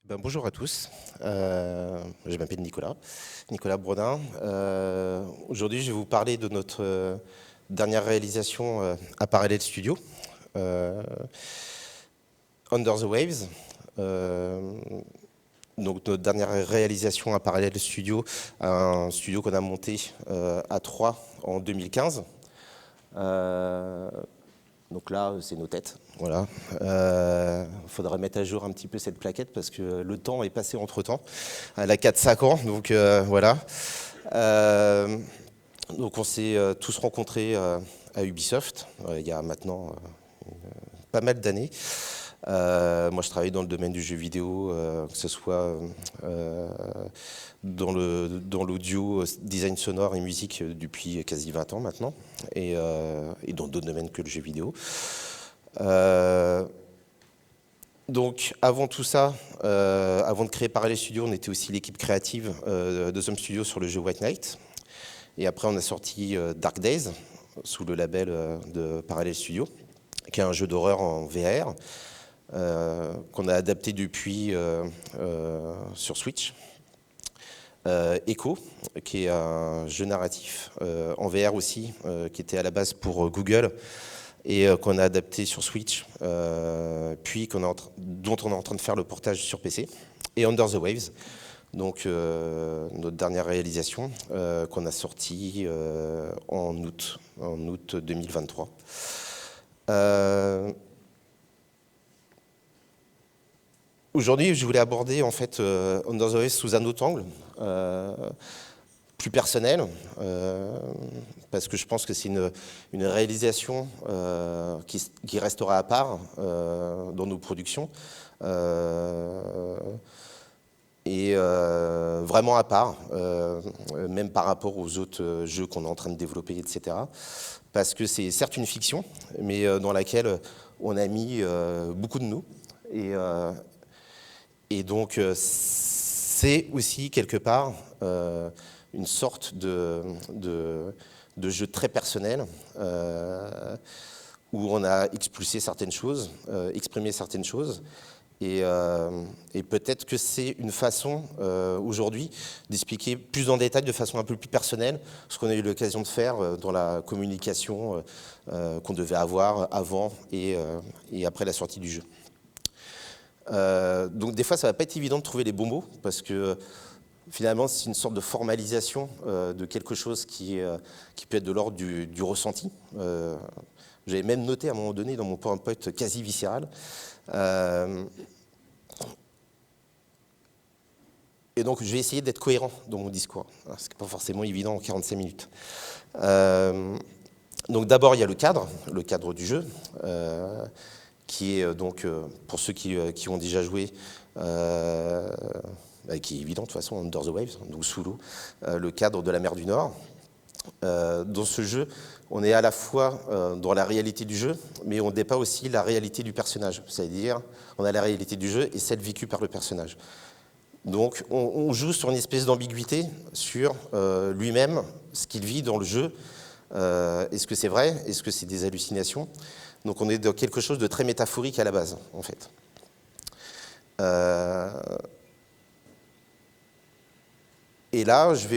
Bonjour à tous, je m'appelle Nicolas Brodin. Aujourd'hui, je vais vous parler de notre dernière réalisation à Parallel Studio, euh, Under the Waves. Donc notre dernière réalisation à Parallel Studio, un studio qu'on a monté à 3 en 2015. Donc là, c'est nos têtes. Voilà. Faudra mettre à jour un petit peu cette plaquette parce que le temps est passé entre-temps. Elle a 4-5 ans, donc voilà. Donc on s'est tous rencontrés à Ubisoft il y a maintenant pas mal d'années. Moi, je travaille dans le domaine du jeu vidéo, que ce soit dans l'audio, design sonore et musique depuis quasi 20 ans maintenant, et dans d'autres domaines que le jeu vidéo. Donc, avant tout ça, avant de créer Parallel Studio, on était aussi l'équipe créative de Some Studio sur le jeu White Knight. Et après, on a sorti Dark Days sous le label de Parallel Studio, qui est un jeu d'horreur en VR. Qu'on a adapté depuis sur Switch. Echo, qui est un jeu narratif en VR aussi, qui était à la base pour Google et qu'on a adapté sur Switch, puis dont on est en train de faire le portage sur PC. Et Under the Waves, donc notre dernière réalisation qu'on a sortie en août 2023. Aujourd'hui, je voulais aborder en fait Under the Waves sous un autre angle, plus personnel, parce que je pense que c'est une réalisation qui restera à part dans nos productions, et vraiment à part, même par rapport aux autres jeux qu'on est en train de développer, etc. Parce que c'est certes une fiction, mais dans laquelle on a mis beaucoup de nous. Et donc, c'est aussi quelque part une sorte de jeu très personnel où on a expulsé certaines choses, exprimé certaines choses. Et peut-être que c'est une façon aujourd'hui d'expliquer plus en détail, de façon un peu plus personnelle, ce qu'on a eu l'occasion de faire dans la communication qu'on devait avoir avant et après la sortie du jeu. Donc des fois, ça va pas être évident de trouver les bons mots parce que finalement, c'est une sorte de formalisation de quelque chose qui peut être de l'ordre du ressenti. J'avais même noté à un moment donné dans mon PowerPoint quasi viscéral. Et donc, je vais essayer d'être cohérent dans mon discours. Ce n'est pas forcément évident en 45 minutes. Donc d'abord, il y a le cadre du jeu. Qui est donc, pour ceux qui ont déjà joué, qui est évident de toute façon, Under the Waves, donc sous l'eau, le cadre de la mer du Nord. Dans ce jeu, on est à la fois dans la réalité du jeu, mais on dépeint aussi la réalité du personnage. C'est-à-dire, on a la réalité du jeu et celle vécue par le personnage. Donc, on joue sur une espèce d'ambiguïté sur lui-même, ce qu'il vit dans le jeu. Est-ce que c'est vrai? Est-ce que c'est des hallucinations? Donc on est dans quelque chose de très métaphorique à la base, en fait. Et là, je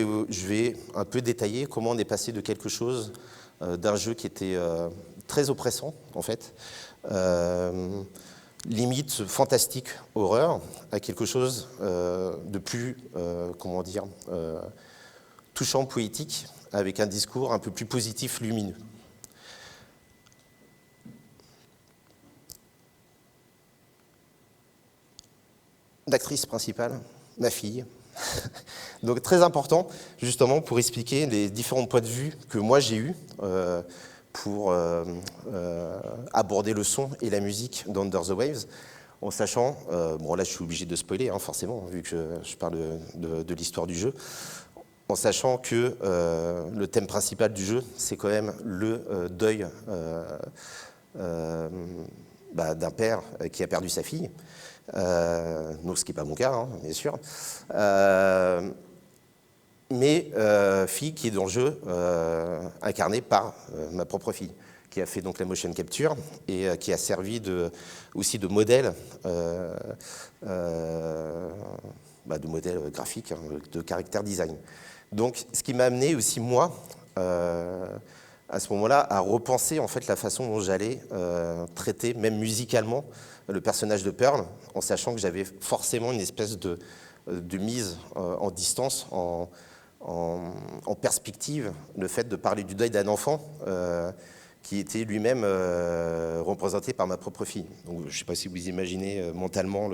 vais un peu détailler comment on est passé de quelque chose, d'un jeu qui était très oppressant, en fait, limite fantastique, horreur, à quelque chose de plus, comment dire, touchant, poétique, avec un discours un peu plus positif, lumineux. L'actrice principale, ma fille. Donc très important, justement, pour expliquer les différents points de vue que moi j'ai eus pour aborder le son et la musique d'Under the Waves, en sachant, bon là je suis obligé de spoiler, hein, forcément, vu que je parle de l'histoire du jeu, en sachant que le thème principal du jeu, c'est quand même le deuil d'un père qui a perdu sa fille. Donc, ce qui n'est pas mon cas, hein, bien sûr. Mais fille qui est dans le jeu incarnée par ma propre fille, qui a fait donc la motion capture et qui a servi aussi de modèle, de modèle graphique, hein, de caractère design. Donc, ce qui m'a amené aussi, moi, à ce moment-là, à repenser en fait la façon dont j'allais traiter, même musicalement, le personnage de Pearl, en sachant que j'avais forcément une espèce de mise en distance, en perspective, le fait de parler du deuil d'un enfant qui était lui-même représenté par ma propre fille. Donc, je ne sais pas si vous imaginez mentalement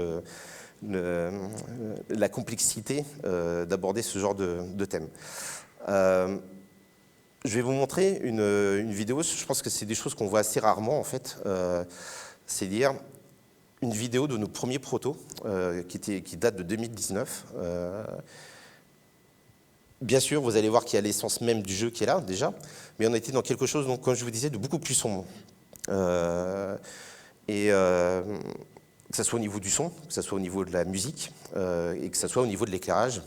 la complexité d'aborder ce genre de thème. Je vais vous montrer une vidéo, je pense que c'est des choses qu'on voit assez rarement en fait, c'est-à-dire une vidéo de nos premiers protos qui date de 2019. Bien sûr, vous allez voir qu'il y a l'essence même du jeu qui est là déjà, mais on était dans quelque chose, donc, comme je vous disais, de beaucoup plus sombre. Que ce soit au niveau du son, que ce soit au niveau de la musique, et que ce soit au niveau de l'éclairage.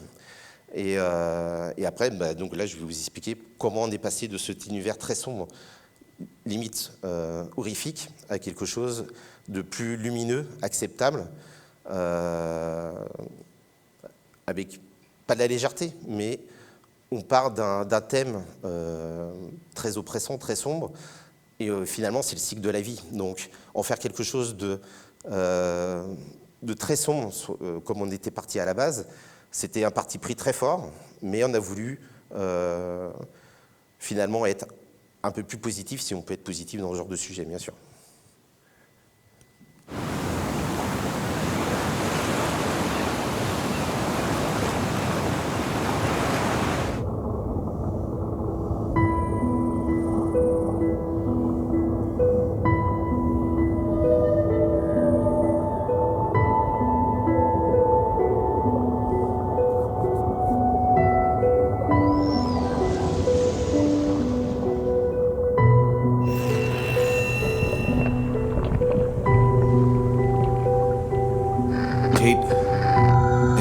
Et après, donc là, je vais vous expliquer comment on est passé de cet univers très sombre, limite horrifique, à quelque chose de plus lumineux, acceptable, avec pas de la légèreté, mais on part d'un thème très oppressant, très sombre, et finalement, c'est le cycle de la vie. Donc, en faire quelque chose de très sombre, comme on était parti à la base, c'était un parti pris très fort, mais on a voulu finalement être un peu plus positif, si on peut être positif dans ce genre de sujet, bien sûr.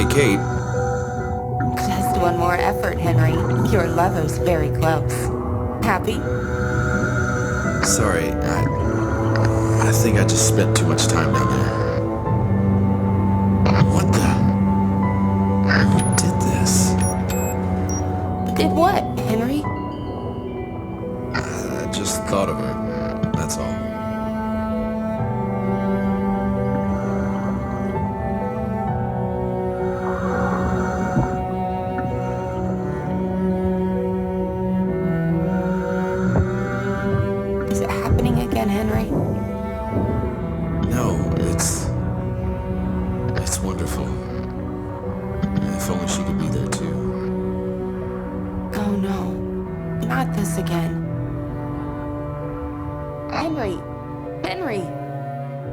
Kate. Just one more effort, Henry. Your lover's very close. Happy? Sorry, I think I just spent too much time down there. What the? Who did this? Did what, Henry? I just thought of her, that's all. Henry? No, it's wonderful. If only she could be there too. Oh no, not this again. Henry! Henry!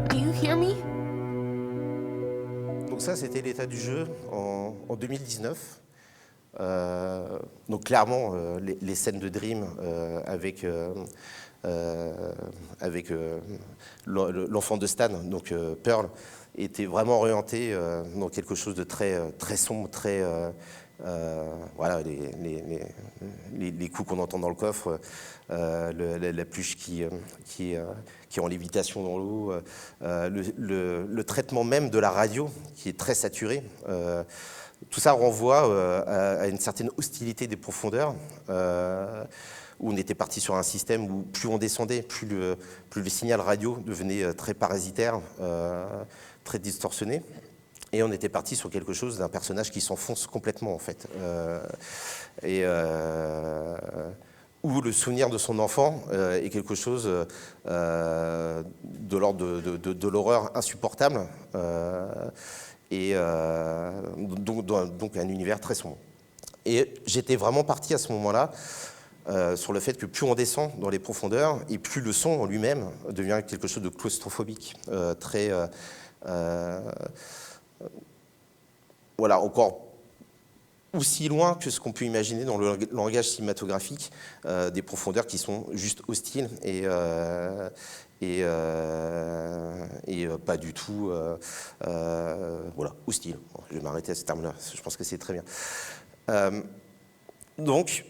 Do you hear me? Donc ça, c'était l'état du jeu en 2019. Donc clairement, les scènes de Dream avec l'enfant de Stan, donc Pearl, était vraiment orienté dans quelque chose de très sombre, très voilà, les coups qu'on entend dans le coffre, la pluche qui est en lévitation dans l'eau, le traitement même de la radio qui est très saturé. Tout ça renvoie à une certaine hostilité des profondeurs, où on était parti sur un système où plus on descendait, plus le signal radio devenait très parasitaire, très distorsionné. Et on était parti sur quelque chose d'un personnage qui s'enfonce complètement, en fait. Où le souvenir de son enfant est quelque chose de l'ordre de l'horreur insupportable, donc un univers très sombre. Et j'étais vraiment parti à ce moment-là sur le fait que plus on descend dans les profondeurs, et plus le son en lui-même devient quelque chose de claustrophobique, très... voilà, encore aussi loin que ce qu'on peut imaginer dans le langage cinématographique, des profondeurs qui sont juste hostiles et pas du tout voilà, hostiles. Je vais m'arrêter à ce terme-là, je pense que c'est très bien. Donc,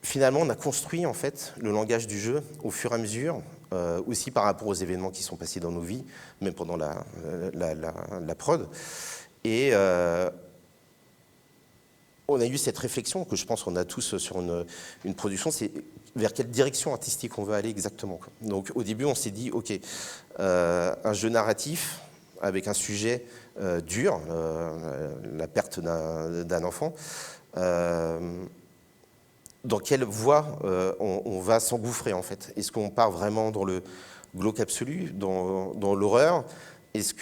finalement, on a construit en fait le langage du jeu au fur et à mesure, aussi par rapport aux événements qui sont passés dans nos vies, même pendant la prod. Et on a eu cette réflexion que je pense qu'on a tous sur une production, c'est vers quelle direction artistique on veut aller exactement, quoi. Donc au début, on s'est dit, ok, un jeu narratif avec un sujet dur, la perte d'un enfant. Dans quelle voie on va s'engouffrer en fait? Est-ce qu'on part vraiment dans le glauque absolu, dans l'horreur? Est-ce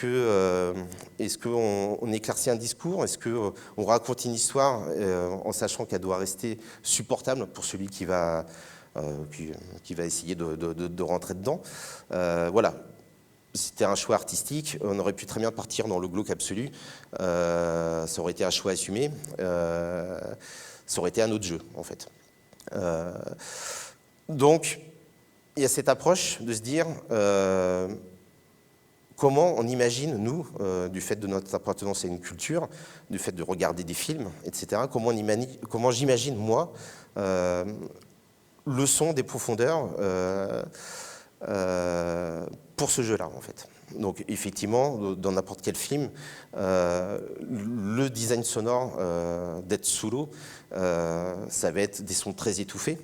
qu'on éclaircit un discours? Est-ce qu'on raconte une histoire en sachant qu'elle doit rester supportable pour celui qui va essayer de rentrer dedans? Voilà. C'était un choix artistique. On aurait pu très bien partir dans le glauque absolu. Ça aurait été un choix assumé. Ça aurait été un autre jeu, en fait. Donc, il y a cette approche de se dire comment on imagine, nous, du fait de notre appartenance à une culture, du fait de regarder des films, etc., comment j'imagine, moi, le son des profondeurs pour ce jeu-là, en fait. Donc, effectivement, dans n'importe quel film, le design sonore d'être sous l'eau, ça va être des sons très étouffés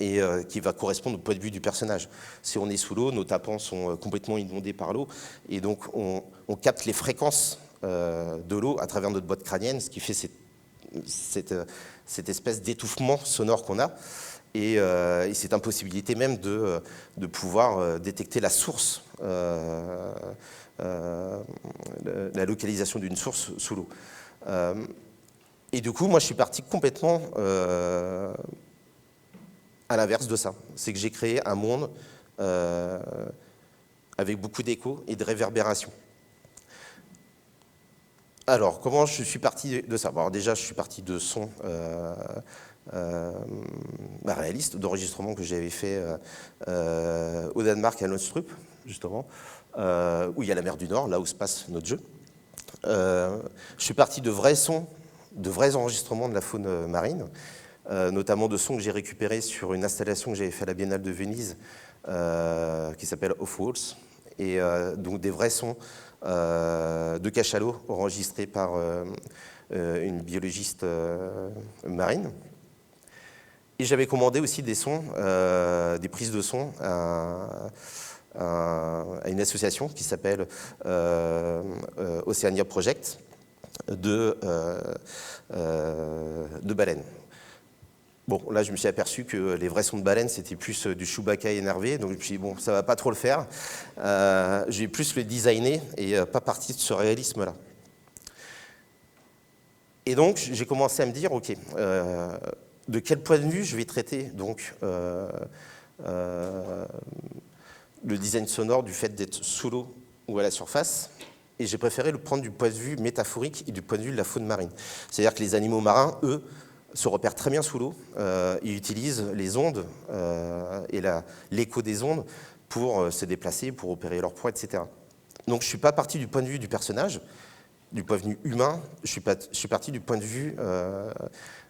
et qui va correspondre au point de vue du personnage. Si on est sous l'eau, nos tympans sont complètement inondés par l'eau et donc on capte les fréquences de l'eau à travers notre boîte crânienne, ce qui fait cette espèce d'étouffement sonore qu'on a. Et cette impossibilité même de pouvoir détecter la source, la localisation d'une source sous l'eau. Et du coup, moi, je suis parti complètement à l'inverse de ça. C'est que j'ai créé un monde avec beaucoup d'écho et de réverbération. Alors, comment je suis parti de ça? Bon, alors déjà, je suis parti de sons réalistes, d'enregistrements que j'avais fait au Danemark, à Lønstrup, justement, où il y a la mer du Nord, là où se passe notre jeu. Je suis parti de vrais sons, de vrais enregistrements de la faune marine, notamment de sons que j'ai récupérés sur une installation que j'avais fait à la Biennale de Venise, qui s'appelle Off Walls, et donc des vrais sons de cachalot enregistrés par une biologiste marine. Et j'avais commandé aussi des sons, des prises de son à une association qui s'appelle Oceania Project de baleines. Bon, là, je me suis aperçu que les vrais sons de baleines, c'était plus du Chewbacca énervé, donc je me suis dit, bon, ça va pas trop le faire. Je vais plus le designer et pas partir de ce réalisme-là. Et donc, j'ai commencé à me dire, ok, de quel point de vue je vais traiter donc le design sonore du fait d'être sous l'eau ou à la surface. Et j'ai préféré le prendre du point de vue métaphorique et du point de vue de la faune marine. C'est-à-dire que les animaux marins, eux, se repèrent très bien sous l'eau. Ils utilisent les ondes et l'écho des ondes pour se déplacer, pour opérer leur proie, etc. Donc je ne suis pas parti du point de vue du personnage, du point de vue humain, je suis parti du point de vue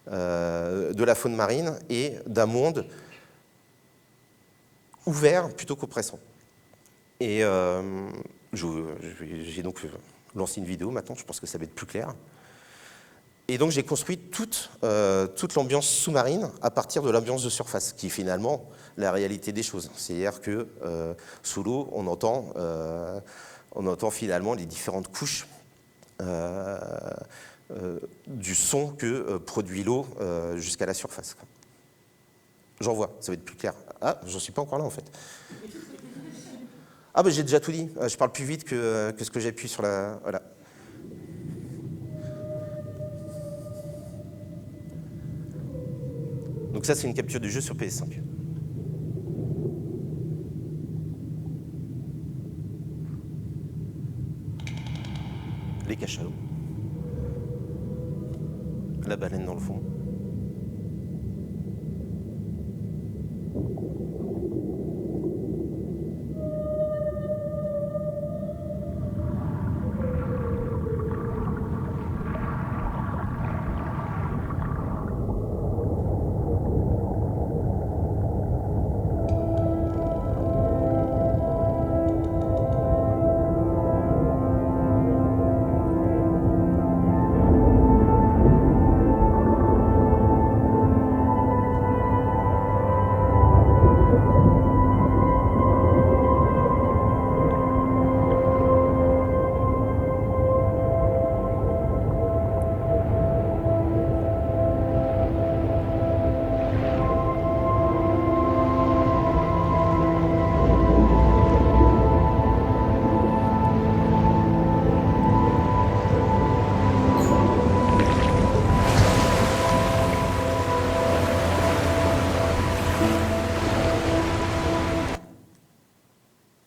de la faune marine et d'un monde ouvert plutôt qu'oppressant. Et j'ai donc lancé une vidéo maintenant, je pense que ça va être plus clair. Et donc j'ai construit toute l'ambiance sous-marine à partir de l'ambiance de surface, qui est finalement la réalité des choses. C'est-à-dire que sous l'eau, on entend finalement les différentes couches du son que produit l'eau jusqu'à la surface. J'en vois, ça va être plus clair. Ah, j'en suis pas encore là en fait. Ah ben j'ai déjà tout dit, je parle plus vite que ce que j'ai pu sur la... Voilà. Donc ça, c'est une capture du jeu sur PS5. Les cachalots. La baleine dans le fond.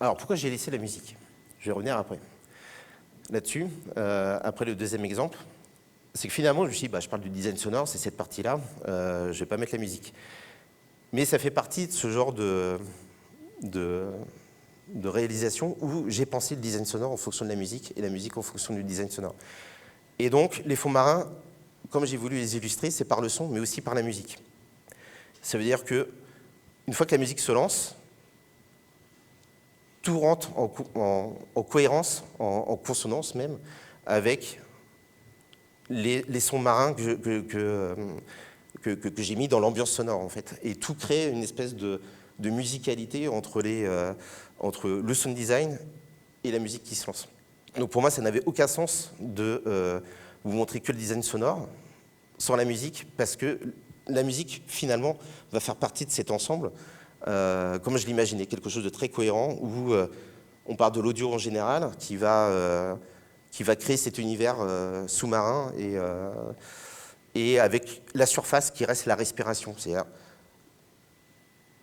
Alors, pourquoi j'ai laissé la musique? Je vais revenir après. Là-dessus, après le deuxième exemple, c'est que finalement, je me suis dit, je parle du design sonore, c'est cette partie-là, je ne vais pas mettre la musique. Mais ça fait partie de ce genre de réalisation où j'ai pensé le design sonore en fonction de la musique et la musique en fonction du design sonore. Et donc, les fonds marins, comme j'ai voulu les illustrer, c'est par le son, mais aussi par la musique. Ça veut dire que une fois que la musique se lance, tout rentre en cohérence, en consonance même, avec les sons marins que j'ai mis dans l'ambiance sonore, en fait. Et tout crée une espèce de musicalité entre le sound design et la musique qui se lance. Donc pour moi, ça n'avait aucun sens de vous montrer que le design sonore sans la musique, parce que la musique, finalement, va faire partie de cet ensemble, comme je l'imaginais, quelque chose de très cohérent, où on parle de l'audio en général, qui va créer cet univers sous-marin, et avec la surface qui reste la respiration. C'est-à-dire,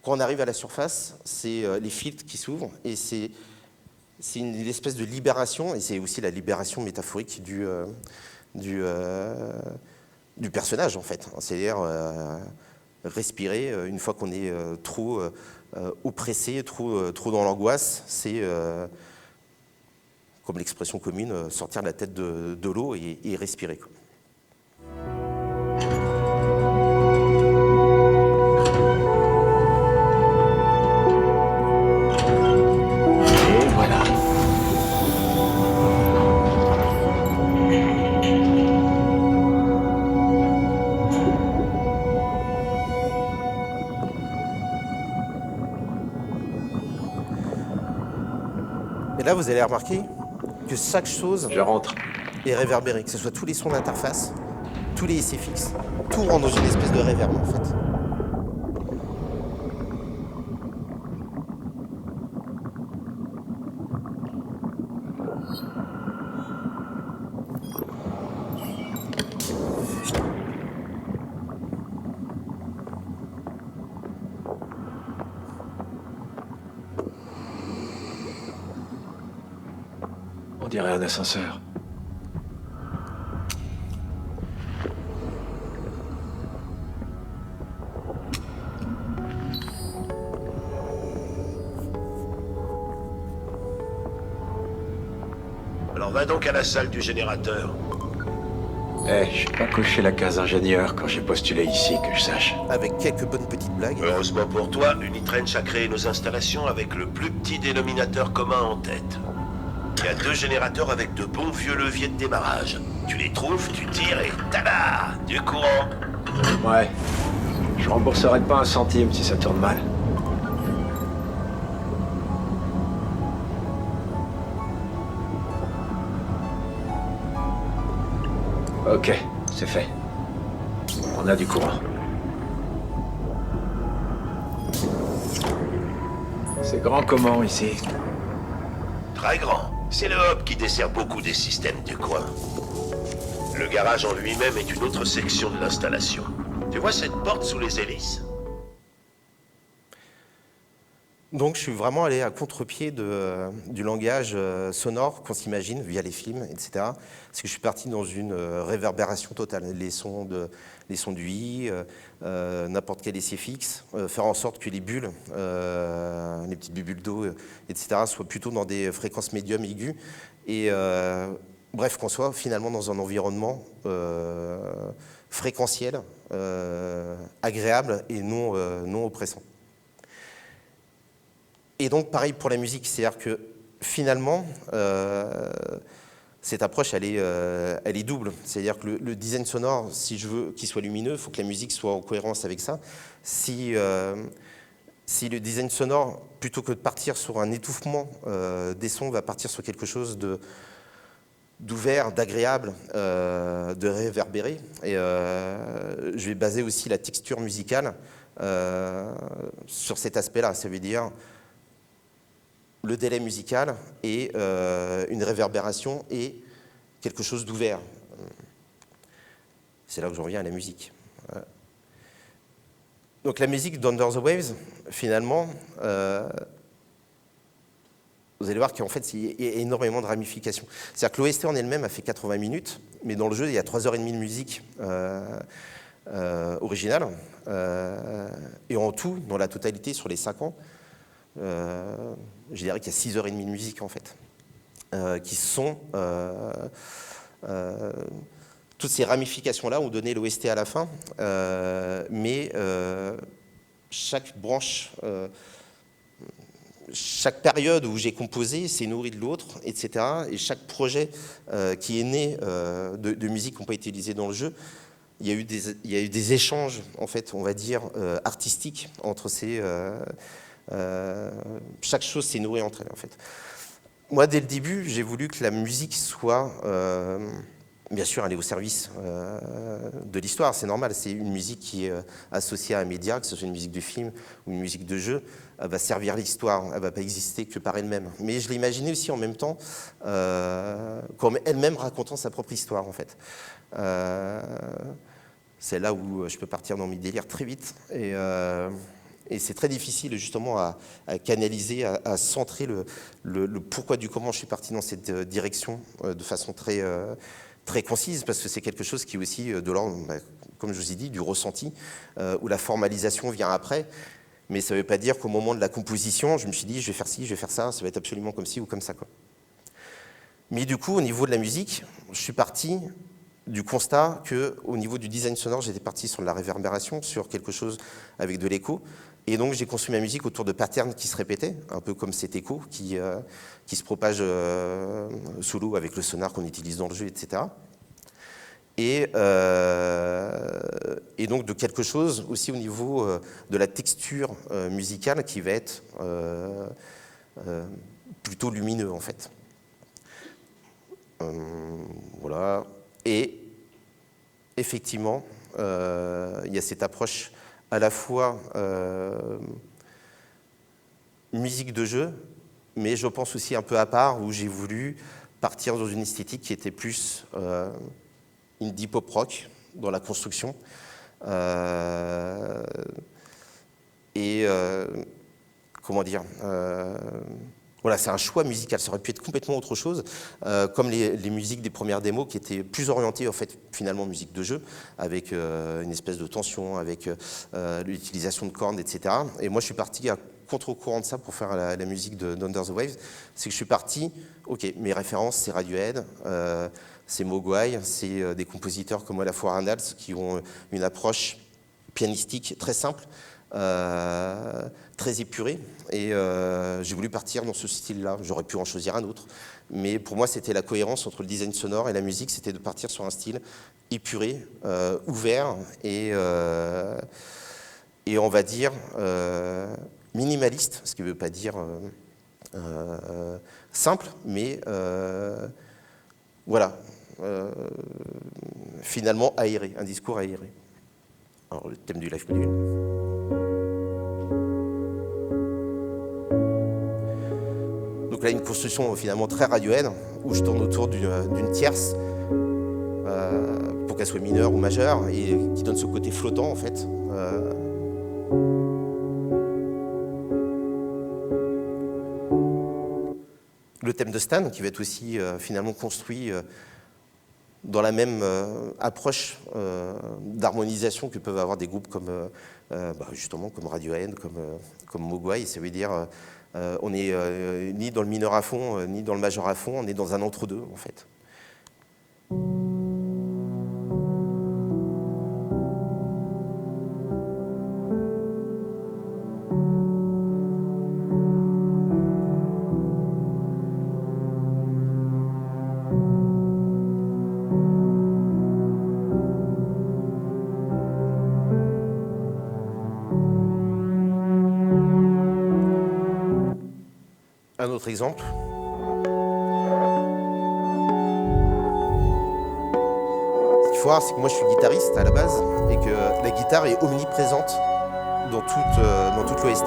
quand on arrive à la surface, c'est les filtres qui s'ouvrent, et c'est une espèce de libération, et c'est aussi la libération métaphorique du personnage, en fait. C'est-à-dire respirer une fois qu'on est trop oppressé, trop dans l'angoisse, c'est, comme l'expression commune, sortir la tête de l'eau et respirer, quoi. Et voilà. Et là, vous allez remarquer que chaque chose Je rentre. est réverbérée, que ce soit tous les sons d'interface, tous les SFX, tout rentre dans une espèce de réverb, en fait. On dirait un ascenseur. Alors va donc à la salle du générateur. Je suis pas coché la case ingénieur quand j'ai postulé ici, que je sache. Avec quelques bonnes petites blagues. Heureusement pour toi, Unitrench a créé nos installations avec le plus petit dénominateur commun en tête. Il y a 2 générateurs avec de bons vieux leviers de démarrage. Tu les trouves, tu tires et tada! Du courant. Ouais. Je rembourserai pas un centime si ça tourne mal. Ok, c'est fait. On a du courant. C'est grand comment ici? Très grand. C'est le hub qui dessert beaucoup des systèmes du coin. Le garage en lui-même est une autre section de l'installation. Tu vois cette porte sous les hélices? Donc je suis vraiment allé à contre-pied du langage sonore qu'on s'imagine via les films, etc. Parce que je suis parti dans une réverbération totale. Les sons du i, n'importe quel SFX, faire en sorte que les bulles, les petites bulles d'eau, etc., soient plutôt dans des fréquences médium aiguës. Et bref, qu'on soit finalement dans un environnement fréquentiel, agréable et non oppressant. Et donc, pareil pour la musique, c'est-à-dire que finalement, cette approche, elle est double. C'est-à-dire que le design sonore, si je veux qu'il soit lumineux, il faut que la musique soit en cohérence avec ça. Si le design sonore, plutôt que de partir sur un étouffement des sons, va partir sur quelque chose d'ouvert, d'agréable, de réverbéré, et je vais baser aussi la texture musicale sur cet aspect-là. Ça veut dire le délai musical et une réverbération et quelque chose d'ouvert. C'est là que j'en reviens à la musique. Donc la musique d'Under the Waves, finalement, vous allez voir qu'en fait, il y a énormément de ramifications. C'est-à-dire que l'OST en elle-même a fait 80 minutes, mais dans le jeu, il y a 3h30 de musique originale. Et en tout, dans la totalité, sur les 5 ans, je dirais qu'il y a 6h30 de musique, en fait, qui sont... toutes ces ramifications-là ont donné l'OST à la fin, mais chaque branche... chaque période où j'ai composé s'est nourrie de l'autre, etc. Et chaque projet qui est né de musique qui n'ont pas été utilisées dans le jeu, il y a eu des échanges, en fait, on va dire, artistiques entre ces... chaque chose s'est nourrie entre elles, en fait. Moi, dès le début, j'ai voulu que la musique soit... bien sûr, elle est au service de l'histoire, c'est normal. C'est une musique qui est associée à un média, que ce soit une musique de film ou une musique de jeu. Elle va servir l'histoire, elle ne va pas exister que par elle-même. Mais je l'ai imaginée aussi en même temps, comme elle-même racontant sa propre histoire, en fait. C'est là où je peux partir dans mes délires très vite. Et c'est très difficile justement à canaliser, à centrer le pourquoi du comment je suis parti dans cette direction de façon très concise, parce que c'est quelque chose qui est aussi de l'ordre, comme je vous ai dit, du ressenti, où la formalisation vient après. Mais ça ne veut pas dire qu'au moment de la composition, je me suis dit, je vais faire ci, je vais faire ça va être absolument comme ci ou comme ça, quoi. Mais du coup, au niveau de la musique, je suis parti du constat qu'au niveau du design sonore, j'étais parti sur de la réverbération, sur quelque chose avec de l'écho. Et donc, j'ai construit ma musique autour de patterns qui se répétaient, un peu comme cet écho qui se propage sous l'eau avec le sonar qu'on utilise dans le jeu, etc. Et donc de quelque chose aussi au niveau de la texture musicale qui va être plutôt lumineux, en fait. Voilà. Et effectivement, il y a cette approche à la fois musique de jeu, mais je pense aussi un peu à part, où j'ai voulu partir dans une esthétique qui était plus indie pop rock dans la construction. Comment dire, voilà, c'est un choix musical, ça aurait pu être complètement autre chose, comme les musiques des premières démos qui étaient plus orientées en fait finalement musique de jeu, avec une espèce de tension, avec l'utilisation de cordes, etc. Et moi je suis parti à contre-courant de ça pour faire la musique d'Under the Waves, c'est que je suis parti, ok, mes références c'est Radiohead, c'est Mogwai, c'est des compositeurs comme Olafur Arnalds qui ont une approche pianistique très simple, très épurée, et j'ai voulu partir dans ce style-là. J'aurais pu en choisir un autre, mais pour moi c'était la cohérence entre le design sonore et la musique, c'était de partir sur un style épuré, ouvert et on va dire minimaliste, ce qui ne veut pas dire simple, mais voilà, finalement aéré, un discours aéré. Alors le thème du live module. Donc là, une construction finalement très Radiohead, où je tourne autour d'une tierce, pour qu'elle soit mineure ou majeure, et qui donne ce côté flottant en fait. Le thème de Stan, qui va être aussi finalement construit dans la même approche d'harmonisation que peuvent avoir des groupes comme justement comme Radiohead, comme Mogwai. Ça veut dire on n'est ni dans le mineur à fond, ni dans le majeur à fond, on est dans un entre-deux en fait. Un autre exemple. Ce qu'il faut voir, c'est que moi je suis guitariste à la base et que la guitare est omniprésente dans toute l'OST,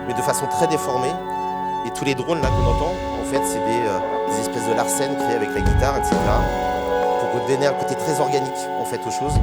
mais de façon très déformée. Et tous les drones là qu'on entend, en fait, c'est des espèces de Larsen créés avec la guitare, etc. Pour donner un côté très organique en fait aux choses.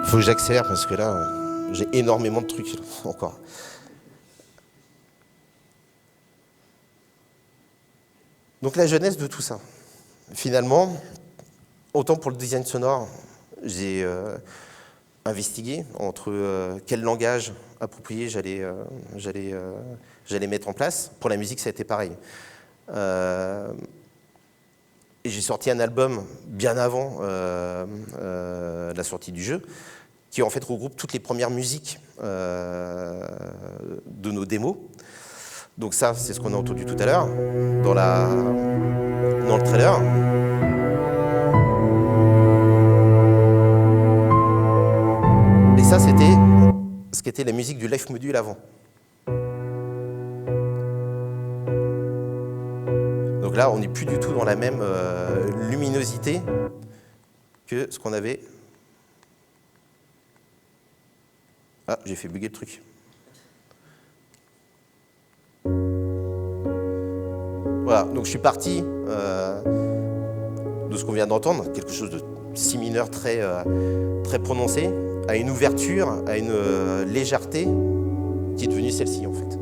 Faut que j'accélère parce que là, j'ai énormément de trucs encore. Donc la jeunesse de tout ça. Finalement, autant pour le design sonore, j'ai investigué entre quel langage approprié j'allais mettre en place. Pour la musique, ça a été pareil. Et j'ai sorti un album bien avant la sortie du jeu, qui en fait regroupe toutes les premières musiques de nos démos. Donc ça, c'est ce qu'on a entendu tout à l'heure dans le trailer. Et ça, c'était ce qu'était la musique du live module avant. Donc là, on n'est plus du tout dans la même luminosité que ce qu'on avait. Ah, j'ai fait bugger le truc. Voilà, donc je suis parti de ce qu'on vient d'entendre, quelque chose de si mineur, très prononcé, à une ouverture, à une légèreté qui est devenue celle-ci en fait.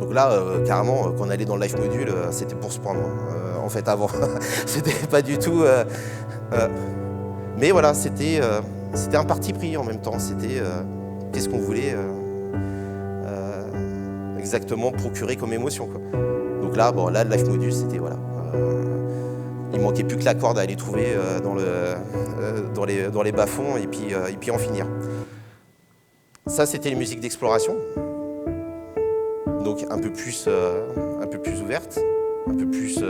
Donc là, carrément, quand on allait dans le live module, c'était pour se prendre. En fait, avant, c'était pas du tout. Mais voilà, c'était un parti pris en même temps. C'était qu'est-ce qu'on voulait exactement procurer comme émotion, quoi. Donc là, bon, là, le live module, c'était voilà. Il manquait plus que la corde à aller trouver dans les bas-fonds et puis en finir. Ça, c'était les musiques d'exploration. Donc un peu plus ouverte, un peu plus.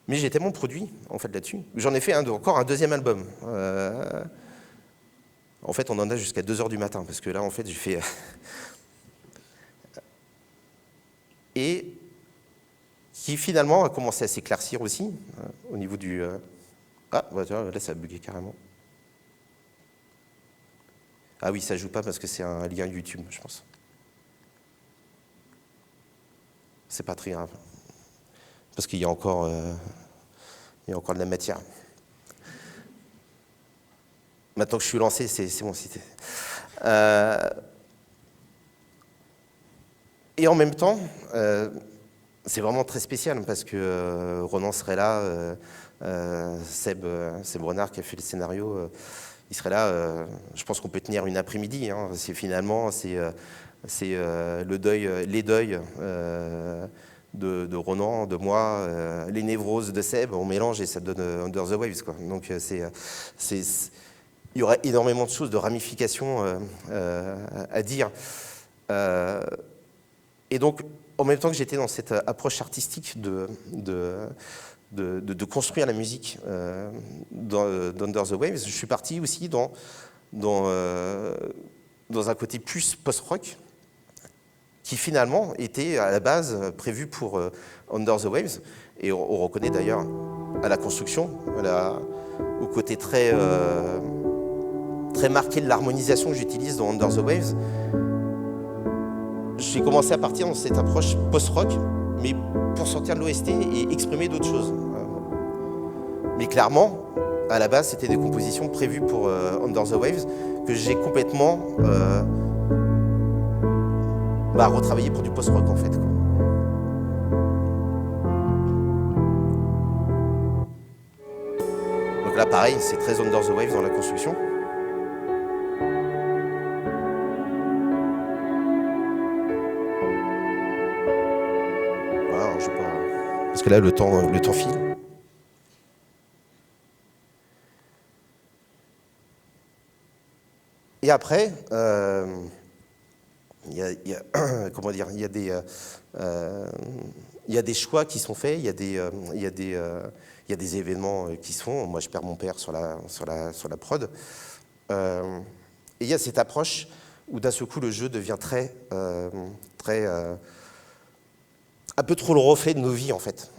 Mais j'ai tellement produit en fait là-dessus. J'en ai fait encore un deuxième album. En fait, on en a jusqu'à 2h du matin parce que là, en fait, j'ai fait. Et qui finalement a commencé à s'éclaircir aussi au niveau du. Ah, bah, là, ça a bugué carrément. Ah oui, ça joue pas parce que c'est un lien YouTube, je pense. C'est pas très grave. Parce qu'il y a encore de la matière. Maintenant que je suis lancé, c'est bon. Et en même temps, c'est vraiment très spécial parce que Ronan serait là, Seb Renard qui a fait le scénario, il serait là. Je pense qu'on peut tenir une après-midi. Hein, c'est les deuils de Ronan, de moi, les névroses de Seb, on mélange et ça donne Under the Waves, quoi. Donc il y aurait énormément de choses, de ramifications à dire. Et donc, en même temps que j'étais dans cette approche artistique de construire la musique d'Under the Waves, je suis parti aussi dans un côté plus post-rock, qui finalement était à la base prévu pour Under the Waves. Et on reconnaît d'ailleurs à la construction, au côté très marqué de l'harmonisation que j'utilise dans Under the Waves. J'ai commencé à partir dans cette approche post-rock, mais pour sortir de l'OST et exprimer d'autres choses. Mais clairement, à la base, c'était des compositions prévues pour Under the Waves que j'ai complètement retravaillé pour du post-rock en fait, quoi. Donc là, pareil, c'est très Under the Waves dans la construction. Voilà, je sais pas. Parce que là, le temps file. Et après, il y a des choix qui sont faits, il y a des événements qui se font. Moi, je perds mon père sur la prod. Et il y a cette approche où d'un seul coup, le jeu devient un peu trop le reflet de nos vies, en fait.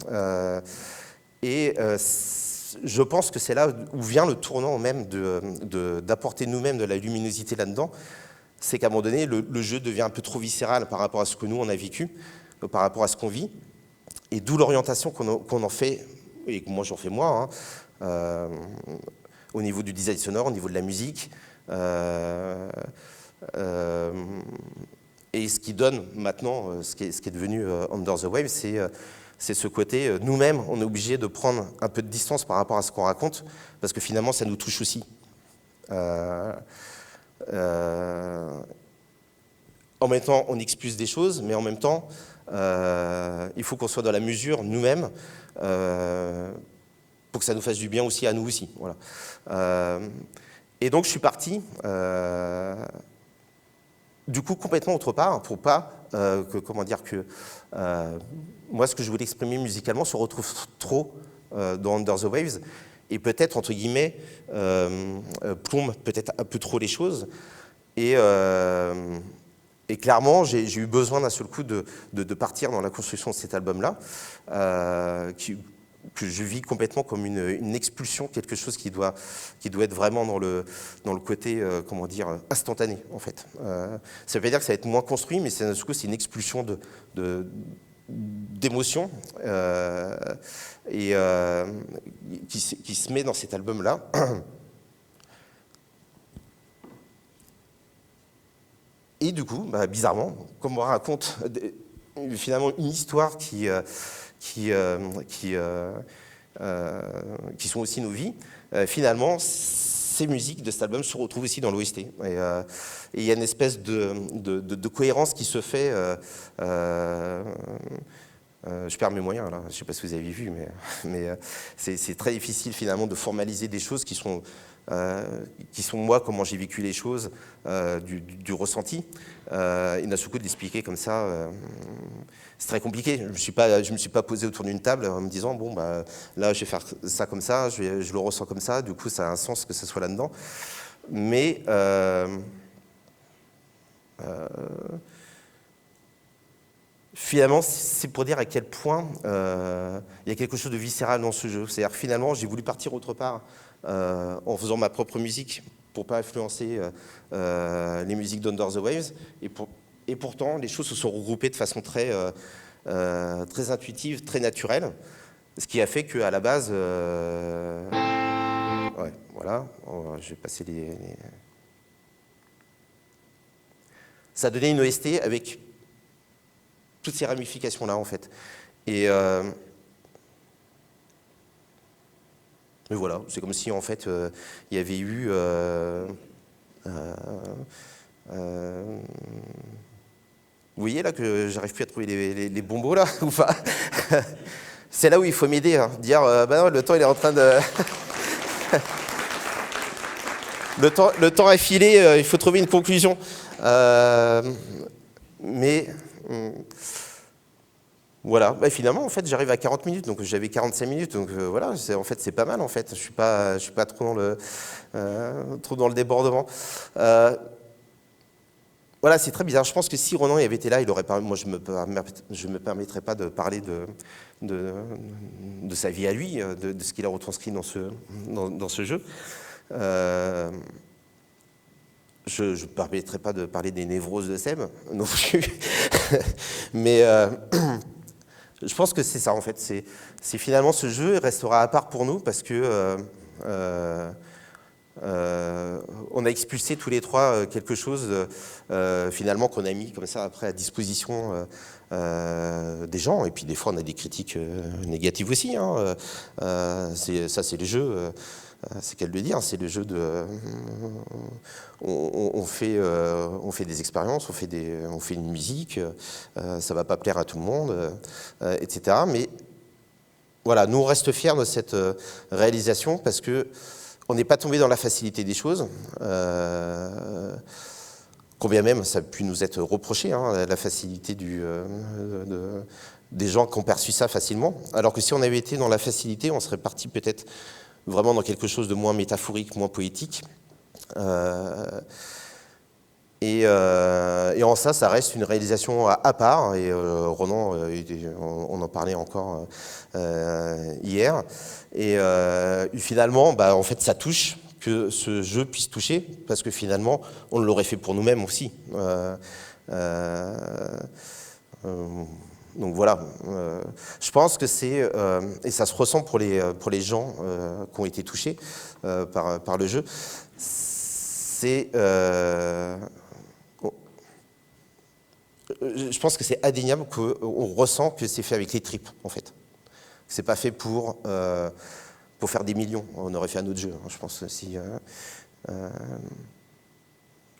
je pense que c'est là où vient le tournant même d'apporter nous-mêmes de la luminosité là-dedans. C'est qu'à un moment donné, le jeu devient un peu trop viscéral par rapport à ce que nous, on a vécu, par rapport à ce qu'on vit. Et d'où l'orientation qu'on en fait, et que moi j'en fais moi, au niveau du design sonore, au niveau de la musique. Et ce qui donne maintenant, ce qui est devenu Under the Wave, c'est ce côté, nous-mêmes, on est obligé de prendre un peu de distance par rapport à ce qu'on raconte, parce que finalement, ça nous touche aussi. En même temps, on expulse des choses, mais en même temps, il faut qu'on soit dans la mesure, nous-mêmes, pour que ça nous fasse du bien aussi à nous aussi. Voilà. Et donc, je suis parti, du coup, complètement autre part, pour pas moi, ce que je voulais exprimer musicalement se retrouve trop dans Under the Waves, et peut-être, entre guillemets, plombe peut-être un peu trop les choses. Et clairement, j'ai eu besoin d'un seul coup de partir dans la construction de cet album-là, que je vis complètement comme une expulsion, quelque chose qui doit être vraiment dans le côté, instantané, en fait. Ça veut pas dire que ça va être moins construit, mais d'un seul coup, c'est une expulsion d'émotions qui se met dans cet album-là. Et du coup, bizarrement, comme on raconte finalement une histoire qui sont aussi nos vies, finalement, ces musiques de cet album se retrouvent aussi dans l'OST. Et il y a une espèce de cohérence qui se fait. Je perds mes moyens, là. Je ne sais pas si vous avez vu, mais c'est très difficile finalement de formaliser des choses qui sont moi, comment j'ai vécu les choses, du ressenti. Et d'un seul coup, de l'expliquer comme ça, c'est très compliqué. Je me suis pas posé autour d'une table en me disant, bon, là, je vais faire ça comme ça, je le ressens comme ça, du coup, ça a un sens que ce soit là-dedans. Mais finalement, c'est pour dire à quel point il y a quelque chose de viscéral dans ce jeu. C'est-à-dire finalement, j'ai voulu partir autre part en faisant ma propre musique pour pas influencer les musiques d'Under the Waves. Et pourtant, les choses se sont regroupées de façon très intuitive, très naturelle. Ce qui a fait qu'à la base... ouais, voilà, je vais passer les... Ça a donné une OST avec toutes ces ramifications-là, en fait. Et mais voilà, c'est comme si, en fait, il y avait eu... vous voyez, là, que j'arrive plus à trouver les bons mots, là, ou pas? C'est là où il faut m'aider, hein, dire, non, le temps, il est en train de... le temps a filé, il faut trouver une conclusion. Mais... voilà, finalement, en fait, j'arrive à 40 minutes, donc j'avais 45 minutes, donc voilà, en fait, c'est pas mal, en fait. Je suis pas trop dans le débordement. Voilà, c'est très bizarre. Je pense que si Ronan avait été là, il aurait parlé. Moi, je me permettrais pas de parler de sa vie à lui, de ce qu'il a retranscrit dans ce jeu. Je ne me permettrai pas de parler des névroses de Seb non plus. Mais je pense que c'est ça, en fait. C'est finalement ce jeu restera à part pour nous parce que on a expulsé tous les trois quelque chose finalement qu'on a mis comme ça après à disposition des gens. Et puis des fois on a des critiques négatives aussi. Hein. Ça c'est le jeu. C'est qu'à le dire, c'est le jeu de... On fait des expériences, on fait une musique, ça va pas plaire à tout le monde, etc. Mais voilà, nous on reste fiers de cette réalisation parce que on n'est pas tombé dans la facilité des choses. Combien même ça a pu nous être reproché, hein, la facilité des gens qui ont perçu ça facilement. Alors que si on avait été dans la facilité, on serait parti peut-être vraiment dans quelque chose de moins métaphorique, moins poétique. Et Et en ça reste une réalisation à part. Et Ronan, on en parlait encore hier. Et finalement, en fait, ça touche que ce jeu puisse toucher, parce que finalement, on l'aurait fait pour nous-mêmes aussi. Donc voilà, je pense que c'est, et ça se ressent pour les gens qui ont été touchés par le jeu, c'est, je pense que c'est indéniable qu'on ressent que c'est fait avec les tripes, en fait. C'est pas fait pour faire des millions. On aurait fait un autre jeu, hein, je pense. Si,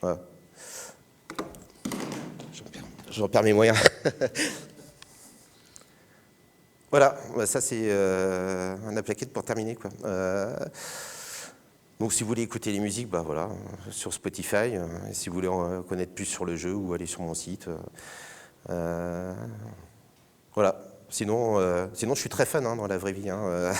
voilà. J'en perds mes moyens. Voilà, ça c'est la plaquette pour terminer, quoi. Donc si vous voulez écouter les musiques, voilà, sur Spotify. Et si vous voulez en connaître plus sur le jeu, ou aller sur mon site. Voilà. Sinon, je suis très fun, hein, dans la vraie vie. Hein.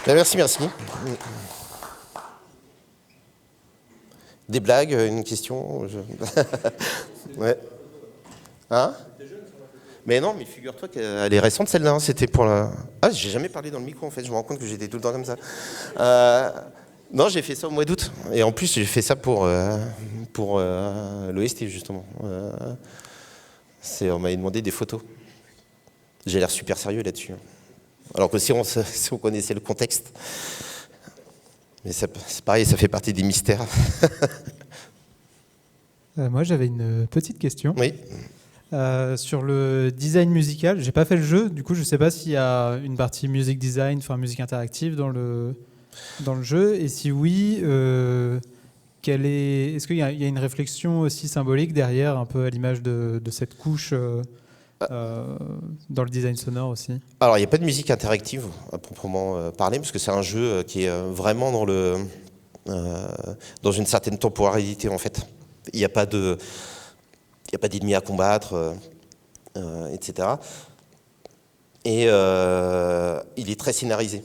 Merci. Des blagues, une question Ouais. Hein? Mais non, mais figure-toi qu'elle est récente celle-là, hein. C'était pour la... Ah, j'ai jamais parlé dans le micro en fait, je me rends compte que j'étais tout le temps comme ça. Non, j'ai fait ça au mois d'août. Et en plus, j'ai fait ça pour l'OST justement. On m'avait demandé des photos. J'ai l'air super sérieux là-dessus. Alors que si on connaissait le contexte, mais c'est pareil, ça fait partie des mystères. Moi, j'avais une petite question. Oui. Sur le design musical, j'ai pas fait le jeu, du coup, je sais pas s'il y a une partie music design, enfin musique interactive dans le jeu, et si oui, est-ce qu'il y a une réflexion aussi symbolique derrière, un peu à l'image de cette couche dans le design sonore aussi? Alors, il n'y a pas de musique interactive à proprement parler, parce que c'est un jeu qui est vraiment dans une certaine temporalité, en fait. Il n'y a pas d'ennemis à combattre, etc. Et il est très scénarisé.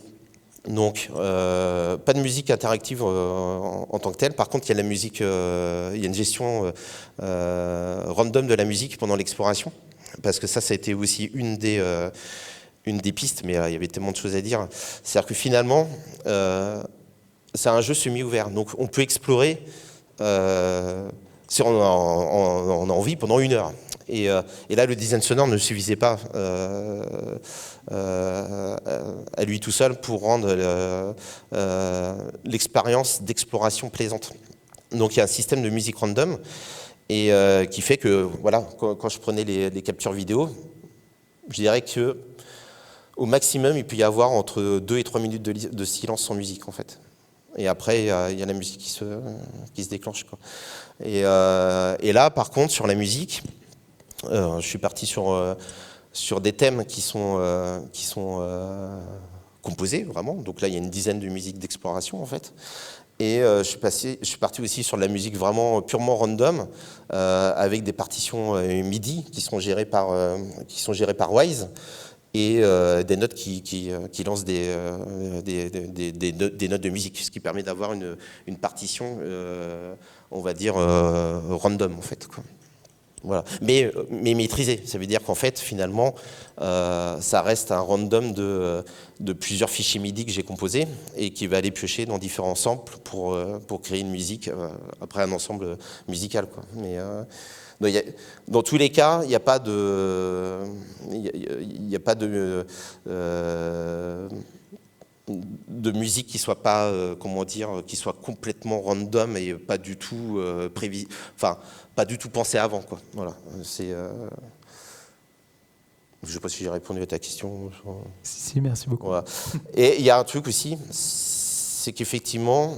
Donc, pas de musique interactive en tant que telle. Par contre, il y a la musique, il y a une gestion random de la musique pendant l'exploration. Parce que ça a été aussi une des pistes, mais il y avait tellement de choses à dire. C'est-à-dire que finalement, c'est un jeu semi-ouvert. Donc, on peut explorer si on a envie pendant 1 heure. Et là, le design sonore ne suffisait pas à lui tout seul pour rendre l'expérience d'exploration plaisante. Donc, il y a un système de musique random et qui fait que, voilà, quand je prenais les captures vidéo, je dirais que au maximum, il peut y avoir entre 2 et 3 minutes de silence sans musique, en fait. Et après, il y a la musique qui se déclenche, quoi. Et là, par contre, sur la musique, je suis parti sur des thèmes qui sont composés, vraiment. Donc là, il y a une dizaine de musiques d'exploration, en fait. Et je suis parti aussi sur de la musique vraiment purement random, avec des partitions MIDI qui sont gérées par Wise, et des notes qui lancent des notes de musique, ce qui permet d'avoir une partition, on va dire, random, en fait, quoi. Voilà. Mais maîtrisé, ça veut dire qu'en fait, finalement, ça reste un random de plusieurs fichiers MIDI que j'ai composés et qui va aller piocher dans différents samples pour créer une musique, après un ensemble musical, quoi. Mais dans tous les cas, il n'y a pas de musique qui soit pas, qui soit complètement random et pas du tout pas du tout pensé avant, quoi. Voilà. Je ne sais pas si j'ai répondu à ta question. Si, merci beaucoup. Voilà. Et il y a un truc aussi, c'est qu'effectivement,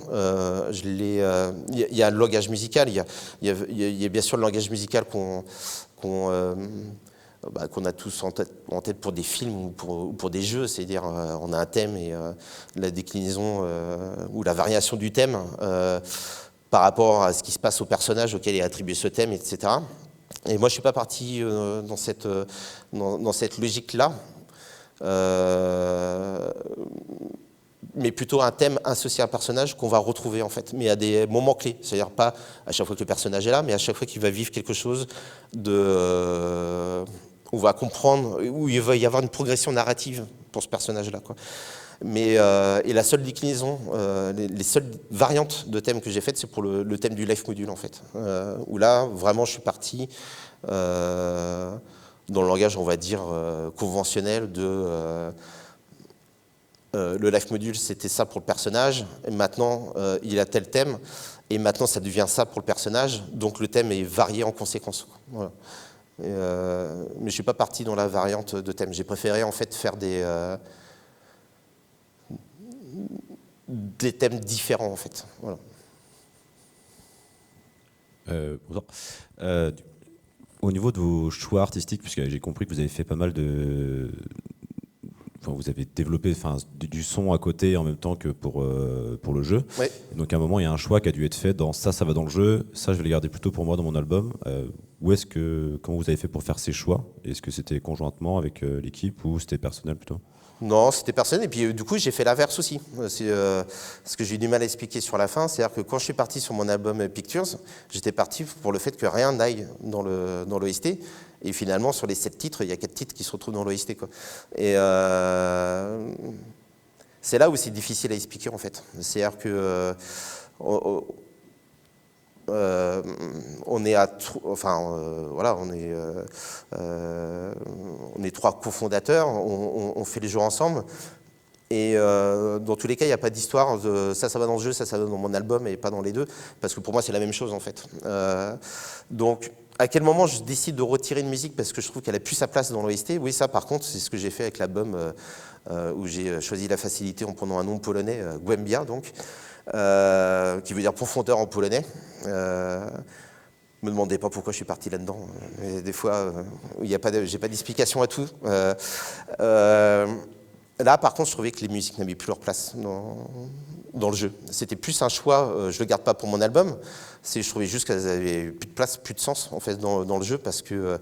il y a le langage musical, il y a bien sûr le langage musical qu'on a tous en tête pour des films ou pour des jeux, c'est-à-dire on a un thème et la déclinaison ou la variation du thème par rapport à ce qui se passe au personnage auquel est attribué ce thème, etc. Et moi, je ne suis pas parti dans cette logique-là, mais plutôt un thème associé à un personnage qu'on va retrouver, en fait, mais à des moments clés. C'est-à-dire pas à chaque fois que le personnage est là, mais à chaque fois qu'il va vivre quelque chose on va comprendre, où il va y avoir une progression narrative pour ce personnage-là, quoi. Mais, et la seule déclinaison, les seules variantes de thèmes que j'ai faites, c'est pour le thème du life module, en fait. Où là, vraiment, je suis parti dans le langage, on va dire, conventionnel de... le life module, c'était ça pour le personnage, et maintenant, il a tel thème, et maintenant, ça devient ça pour le personnage, donc le thème est varié en conséquence. Voilà. Mais je ne suis pas parti dans la variante de thème. J'ai préféré, en fait, faire des thèmes différents, en fait. Voilà. Bonjour. Au niveau de vos choix artistiques, puisque j'ai compris que vous avez fait pas mal de... Enfin, vous avez développé du son à côté en même temps que pour le jeu. Oui. Donc à un moment, il y a un choix qui a dû être fait dans ça va dans le jeu, ça je vais le garder plutôt pour moi dans mon album. Comment vous avez fait pour faire ces choix? Est-ce que c'était conjointement avec l'équipe ou c'était personnel plutôt? Non, c'était personnel. Et puis, du coup, j'ai fait l'inverse aussi. C'est ce que j'ai eu du mal à expliquer sur la fin. C'est-à-dire que quand je suis parti sur mon album Pictures, j'étais parti pour le fait que rien n'aille dans l'OST. Et finalement, sur les 7 titres, il y a 4 titres qui se retrouvent dans l'OST, quoi. Et c'est là où c'est difficile à expliquer, en fait. C'est-à-dire que... on est on est 3 cofondateurs, on fait les jeux ensemble, et dans tous les cas, il n'y a pas d'histoire de ça va dans le jeu, ça va dans mon album, et pas dans les deux, parce que pour moi, c'est la même chose, en fait. Donc, à quel moment je décide de retirer une musique parce que je trouve qu'elle a plus sa place dans l'OST? Oui, ça, par contre, c'est ce que j'ai fait avec l'album où j'ai choisi la facilité en prenant un nom polonais, Głębia, donc. Qui veut dire profondeur en polonais. Me demandez pas pourquoi je suis parti là-dedans. Mais des fois, j'ai pas d'explication à tout. Là, par contre, je trouvais que les musiques n'avaient plus leur place dans le jeu. C'était plus un choix. Je le garde pas pour mon album. Je trouvais juste qu'elles avaient plus de place, plus de sens en fait dans le jeu parce que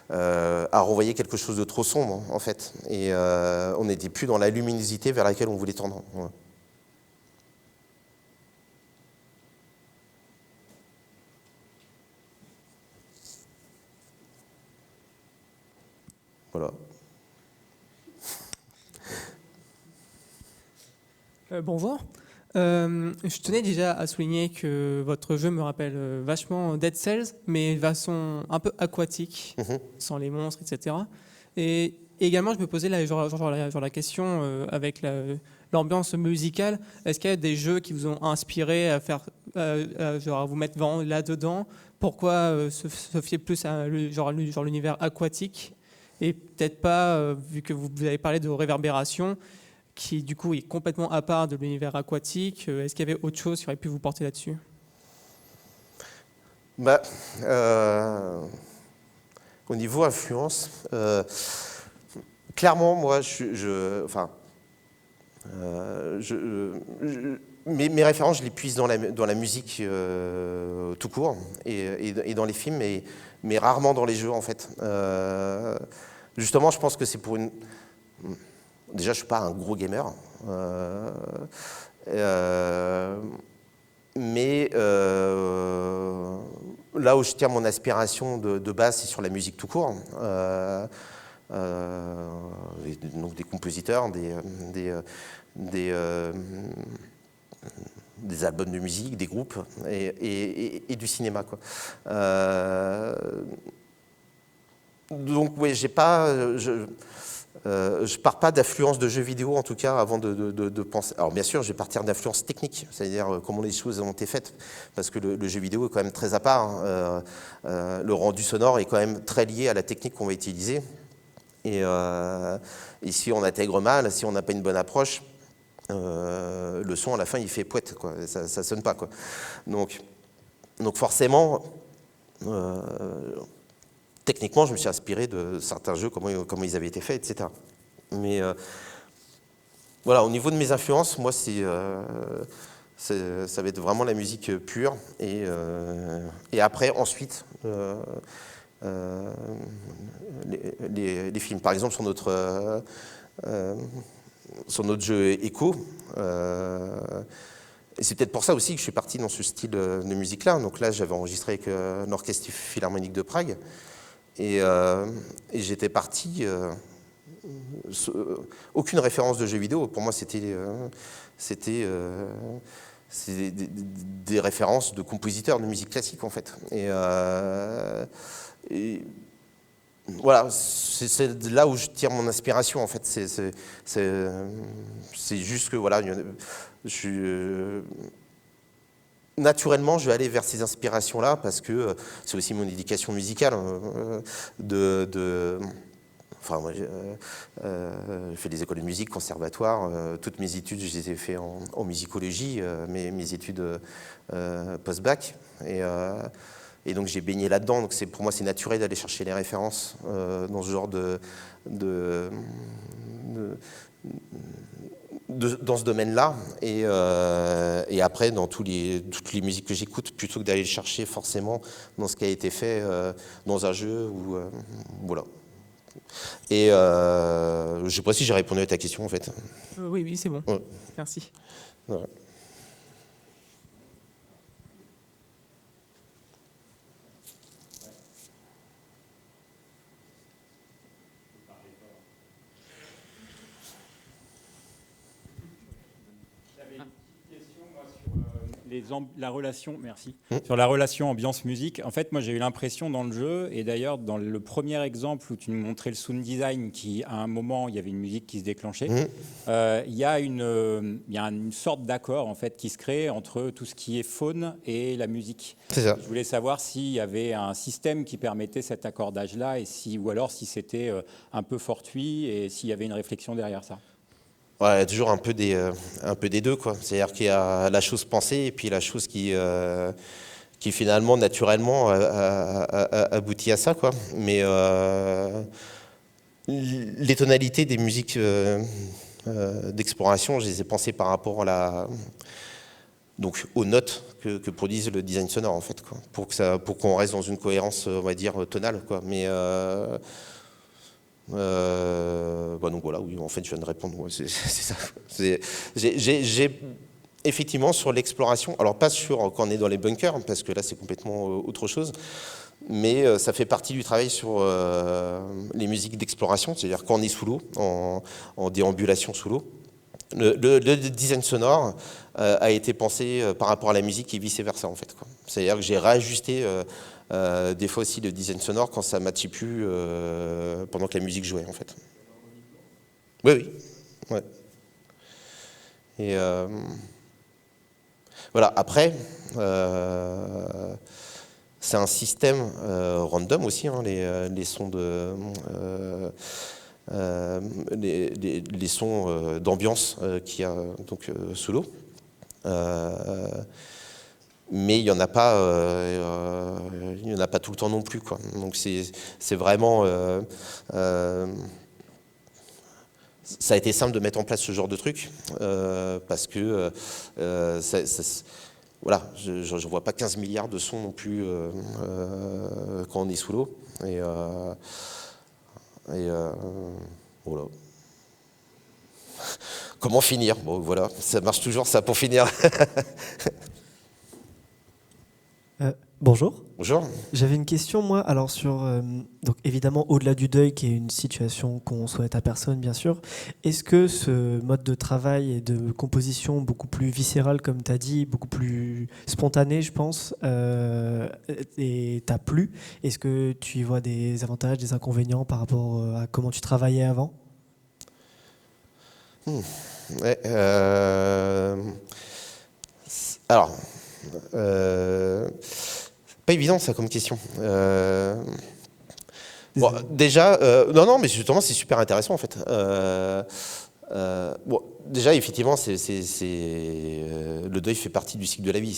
à renvoyer quelque chose de trop sombre en fait. Et on n'était plus dans la luminosité vers laquelle on voulait tendre. Ouais. Voilà. Bonjour. Je tenais déjà à souligner que votre jeu me rappelle vachement Dead Cells, mais de façon un peu aquatique, sans les monstres, etc. Et également, je me posais la question avec l'ambiance musicale. Est-ce qu'il y a des jeux qui vous ont inspiré à faire, à vous mettre là-dedans? Pourquoi se fier plus à l'univers aquatique? Et peut-être pas, vu que vous avez parlé de réverbération, qui du coup est complètement à part de l'univers aquatique, est-ce qu'il y avait autre chose qui aurait pu vous porter là-dessus? Au niveau influence, clairement, moi, mes références, je les puise dans la musique tout court et dans les films, mais rarement dans les jeux, en fait. Justement, je pense que c'est pour une... Déjà, je ne suis pas un gros gamer, mais là où je tiens mon aspiration de base, c'est sur la musique tout court. Donc des compositeurs, des albums de musique, des groupes et du cinéma, quoi. Donc oui, je pars pas d'affluence de jeux vidéo en tout cas avant de penser. Alors bien sûr, je vais partir d'influence technique, c'est-à-dire comment les choses ont été faites, parce que le jeu vidéo est quand même très à part. Le rendu sonore est quand même très lié à la technique qu'on va utiliser. Et si on intègre mal, si on n'a pas une bonne approche, le son à la fin il fait poète, quoi. Ça sonne pas, quoi. Donc forcément. Techniquement, je me suis inspiré de certains jeux, comment ils avaient été faits, etc. Mais voilà, au niveau de mes influences, moi, ça va être vraiment la musique pure. Et après, ensuite, les films. Par exemple, sur notre jeu Echo, et c'est peut-être pour ça aussi que je suis parti dans ce style de musique-là. Donc là, j'avais enregistré avec l'Orchestre Philharmonique de Prague, et j'étais parti... aucune référence de jeux vidéo. Pour moi, c'était des références de compositeurs de musique classique, en fait. Et voilà, c'est là où je tire mon inspiration, en fait. C'est juste que, voilà, naturellement, je vais aller vers ces inspirations-là parce que c'est aussi mon éducation musicale. Enfin, moi, j'ai fait des écoles de musique, conservatoire. Toutes mes études, je les ai fait en musicologie, mes études post-bac. Et donc, j'ai baigné là-dedans. Donc, pour moi, c'est naturel d'aller chercher les références dans ce genre dans ce domaine-là. Et après, dans toutes les musiques que j'écoute, plutôt que d'aller le chercher forcément dans ce qui a été fait dans un jeu. Voilà. Et je ne sais pas si j'ai répondu à ta question, en fait. Oui, c'est bon. Ouais. Merci. Voilà. La relation, merci. Sur la relation ambiance-musique, en fait, moi j'ai eu l'impression dans le jeu, et d'ailleurs dans le premier exemple où tu nous montrais le sound design, qui à un moment il y avait une musique qui se déclenchait, il y a une sorte d'accord en fait qui se crée entre tout ce qui est faune et la musique. C'est ça. Je voulais savoir s'il y avait un système qui permettait cet accordage-là, ou alors si c'était un peu fortuit et s'il y avait une réflexion derrière ça. Ouais, toujours un peu des deux, quoi. C'est-à-dire qu'il y a la chose pensée et puis la chose qui finalement, naturellement, aboutit à ça, quoi. Mais les tonalités des musiques d'exploration, je les ai pensées par rapport donc aux notes que produisent le design sonore, en fait, quoi, pour qu'on reste dans une cohérence, on va dire, tonale, quoi. Mais donc voilà, oui, en fait, je viens de répondre. Ouais, c'est ça. J'ai effectivement sur l'exploration, alors pas sur quand on est dans les bunkers, parce que là, c'est complètement autre chose, mais ça fait partie du travail sur les musiques d'exploration, c'est-à-dire quand on est sous l'eau, en déambulation sous l'eau. Le design sonore a été pensé par rapport à la musique et vice-versa, en fait, quoi. C'est-à-dire que j'ai réajusté des fois aussi le design sonore quand ça ne matchait plus pendant que la musique jouait, en fait. Oui. Ouais. Et voilà, après, c'est un système random aussi, hein, les sons les sons d'ambiance qu'il y a donc, sous l'eau. Mais il n'y en a pas tout le temps non plus, quoi. Donc c'est vraiment... ça a été simple de mettre en place ce genre de truc, parce que voilà, je ne vois pas 15 milliards de sons non plus quand on est sous l'eau. Et voilà. Comment finir? Bon, voilà, ça marche toujours, ça, pour finir. Bonjour. Bonjour. J'avais une question, moi, alors sur, donc évidemment, au-delà du deuil, qui est une situation qu'on souhaite à personne, bien sûr, est-ce que ce mode de travail et de composition beaucoup plus viscéral, comme tu as dit, beaucoup plus spontané, je pense, t'a plu? Est-ce que tu y vois des avantages, des inconvénients par rapport à comment tu travaillais avant? Ouais, alors... pas évident, ça, comme question. Bon, déjà, non, mais justement, c'est super intéressant, en fait. Bon, déjà, effectivement, le deuil fait partie du cycle de la vie.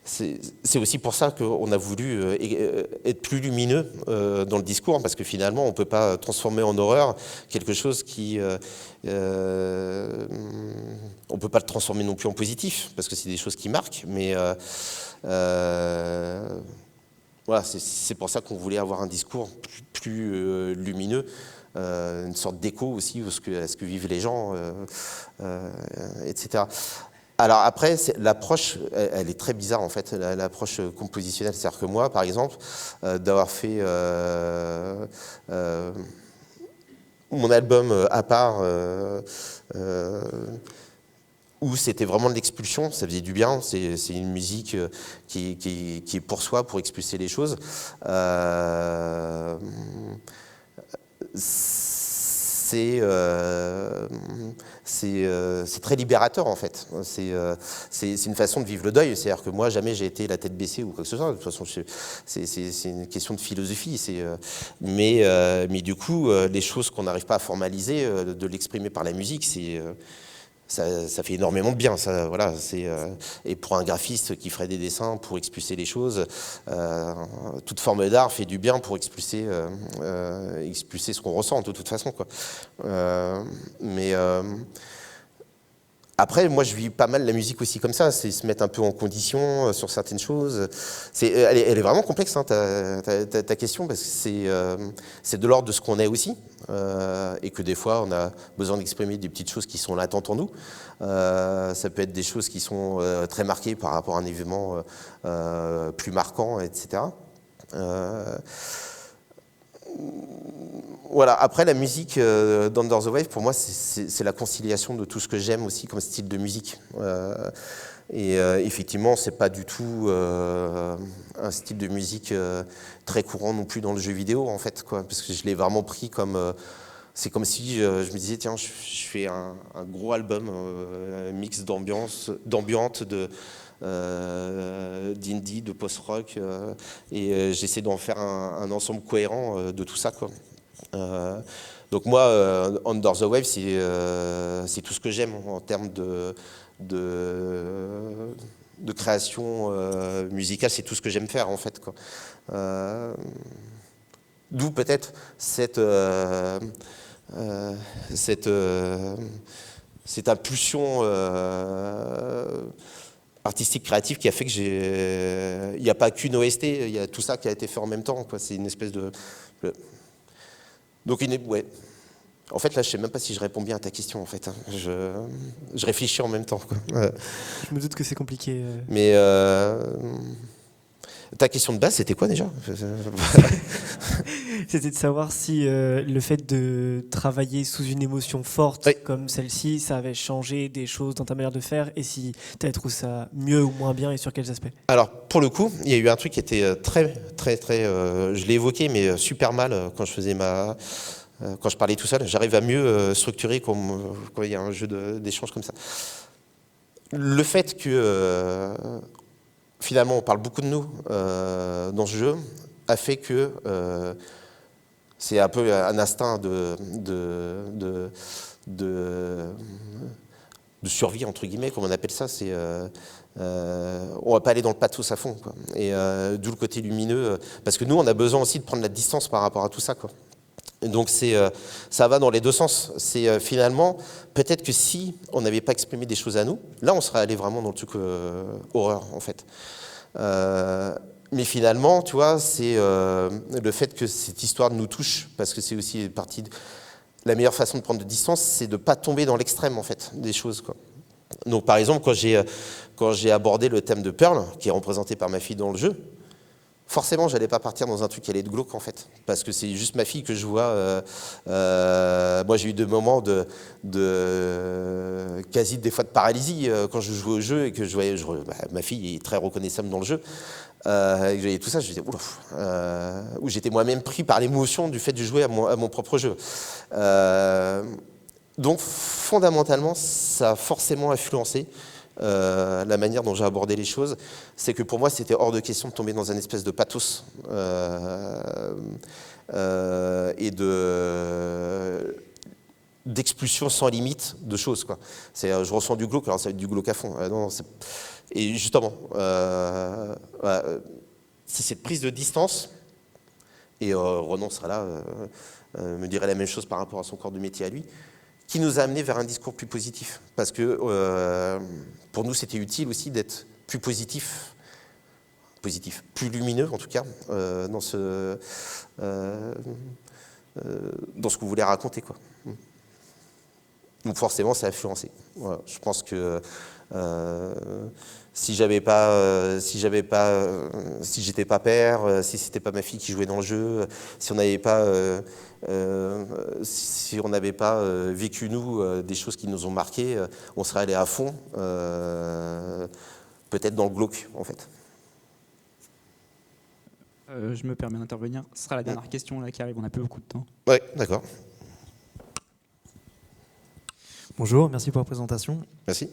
C'est aussi pour ça qu'on a voulu être plus lumineux dans le discours, parce que finalement, on ne peut pas transformer en horreur quelque chose qui... on ne peut pas le transformer non plus en positif, parce que c'est des choses qui marquent, mais voilà, c'est pour ça qu'on voulait avoir un discours plus lumineux, une sorte d'écho aussi à ce que vivent les gens, etc. Alors après, l'approche, elle est très bizarre en fait, l'approche compositionnelle. C'est-à-dire que moi, par exemple, d'avoir fait mon album à part, où c'était vraiment de l'expulsion, ça faisait du bien, c'est une musique qui est pour soi, pour expulser les choses. C'est très libérateur en fait. C'est une façon de vivre le deuil. C'est-à-dire que moi, jamais j'ai été la tête baissée ou quoi que ce soit. De toute façon, c'est une question de philosophie. Mais du coup, les choses qu'on n'arrive pas à formaliser, de l'exprimer par la musique, ça fait énormément de bien. Ça, voilà, et pour un graphiste qui ferait des dessins pour expulser les choses, toute forme d'art fait du bien pour expulser ce qu'on ressent de toute façon, quoi. Après, moi, je vis pas mal la musique aussi comme ça, c'est se mettre un peu en condition sur certaines choses. Elle est vraiment complexe, hein, ta question, parce que c'est de l'ordre de ce qu'on est aussi, et que des fois, on a besoin d'exprimer des petites choses qui sont latentes en nous. Ça peut être des choses qui sont très marquées par rapport à un événement plus marquant, etc. Voilà. Après, la musique d'Under the Wave, pour moi, c'est la conciliation de tout ce que j'aime aussi comme style de musique. Effectivement, c'est pas du tout un style de musique très courant non plus dans le jeu vidéo, en fait, quoi, parce que je l'ai vraiment pris comme... c'est comme si je me disais, tiens, je fais un gros album mix d'ambiante, d'indie, de post-rock, et j'essaie d'en faire un ensemble cohérent de tout ça, quoi. Donc moi, Under the Wave, c'est tout ce que j'aime en termes de création musicale, c'est tout ce que j'aime faire en fait, quoi. D'où peut-être cette impulsion artistique, créative qui a fait que il n'y a pas qu'une OST, il y a tout ça qui a été fait en même temps, quoi. C'est une espèce de... Donc, ouais. En fait, là, je ne sais même pas si je réponds bien à ta question, en fait. Je réfléchis en même temps, quoi. Je me doute que c'est compliqué. Mais ta question de base, c'était quoi déjà? C'était de savoir si le fait de travailler sous une émotion forte, oui, comme celle-ci, ça avait changé des choses dans ta manière de faire, et si tu as trouvé ça mieux ou moins bien, et sur quels aspects? Alors, pour le coup, il y a eu un truc qui était très, je l'ai évoqué, mais super mal quand je faisais quand je parlais tout seul. J'arrive à mieux structurer quand il y a un jeu d'échange comme ça. Le fait que, finalement, on parle beaucoup de nous dans ce jeu, a fait que c'est un peu un instinct de survie, entre guillemets, comme on appelle ça. On va pas aller dans le pathos à fond, quoi. Et d'où le côté lumineux, parce que nous, on a besoin aussi de prendre la distance par rapport à tout ça, quoi. Et donc ça va dans les deux sens. C'est finalement, peut-être que si on n'avait pas exprimé des choses à nous, là, on serait allé vraiment dans le truc horreur, en fait. Mais finalement, tu vois, c'est le fait que cette histoire nous touche, parce que c'est aussi partie de... La meilleure façon de prendre de distance, c'est de ne pas tomber dans l'extrême, en fait, des choses, quoi. Donc, par exemple, quand j'ai abordé le thème de Pearl, qui est représenté par ma fille dans le jeu, forcément, j'allais pas partir dans un truc qui allait être glauque, en fait, parce que c'est juste ma fille que je vois. Moi, j'ai eu des moments quasi des fois de paralysie quand je jouais au jeu et que je voyais, ma fille est très reconnaissable dans le jeu. Et que j'avais tout ça, je disais, ouf, où j'étais moi-même pris par l'émotion du fait de jouer à mon propre jeu. Donc, fondamentalement, ça a forcément influencé la manière dont j'ai abordé les choses. C'est que pour moi, c'était hors de question de tomber dans un espèce de pathos et d'expulsion sans limite de choses, quoi. Je ressens du glauque, alors ça va être du glauque à fond. Et justement, c'est cette prise de distance, et Renan sera là, me dirait la même chose par rapport à son corps de métier à lui, qui nous a amené vers un discours plus positif. Parce que pour nous, c'était utile aussi d'être plus positif positif, plus lumineux en tout cas, dans ce que vous voulez raconter, quoi. Donc forcément, ça a influencé. Voilà. Je pense que si j'étais pas père, si c'était pas ma fille qui jouait dans le jeu, si on n'avait pas vécu nous des choses qui nous ont marqués, on serait allé à fond, peut-être dans le glauque en fait. Je me permets d'intervenir. Ce sera la dernière question là qui arrive. On n'a plus beaucoup de temps. Ouais, d'accord. Bonjour, merci pour la présentation. Merci.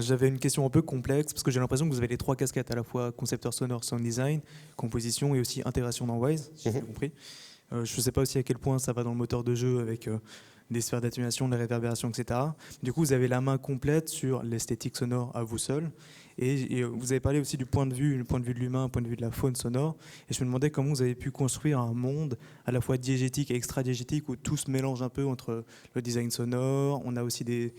J'avais une question un peu complexe parce que j'ai l'impression que vous avez les 3 casquettes, à la fois concepteur sonore, sound design, composition et aussi intégration dans Wise, si j'ai bien compris. Je ne sais pas aussi à quel point ça va dans le moteur de jeu avec des sphères d'atténuation, de la réverbération, etc. Du coup, vous avez la main complète sur l'esthétique sonore à vous seul. Et vous avez parlé aussi du point de vue de l'humain, un point de vue de la faune sonore. Et je me demandais comment vous avez pu construire un monde à la fois diégétique et extra-diégétique où tout se mélange un peu entre le design sonore, on a aussi les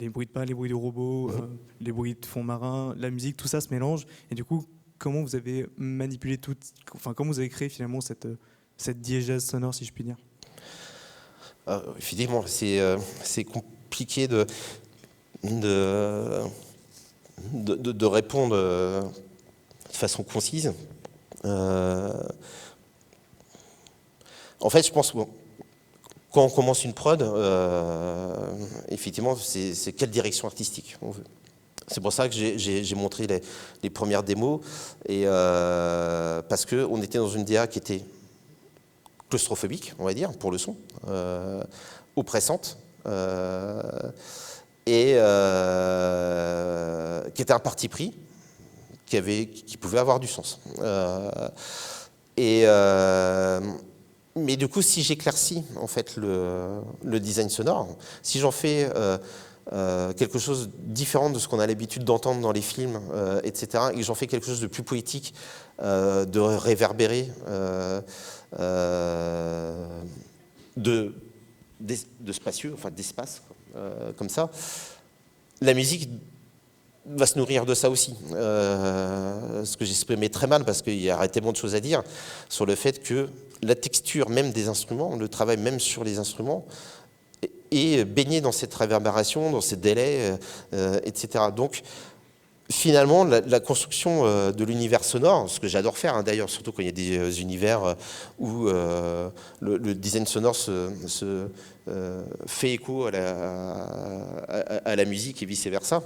bruits de pas, les bruits de robots, les bruits de fond marin, la musique, tout ça se mélange. Et du coup, comment vous avez manipulé comment vous avez créé finalement cette diégèse sonore, si je puis dire? Effectivement, c'est compliqué de répondre de façon concise. En fait, je pense, quand on commence une prod, effectivement, c'est quelle direction artistique on veut. C'est pour ça que j'ai montré les premières démos, et parce qu'on était dans une DA qui était claustrophobique, on va dire, pour le son, oppressante, et qui était un parti pris, qui pouvait avoir du sens. Mais du coup, si j'éclaircis en fait le design sonore, si j'en fais quelque chose de différent de ce qu'on a l'habitude d'entendre dans les films, etc., et que j'en fais quelque chose de plus poétique, de réverbéré, de spacieux, enfin d'espace, comme ça, la musique va se nourrir de ça aussi. Ce que j'exprimais très mal, parce qu'il y a tellement de choses à dire sur le fait que la texture même des instruments, le travail même sur les instruments, est baigné dans cette réverbération, dans ces délais, etc. Donc, finalement, la construction de l'univers sonore, ce que j'adore faire, hein, d'ailleurs, surtout quand il y a des univers où le design sonore se fait écho à la musique et vice-versa.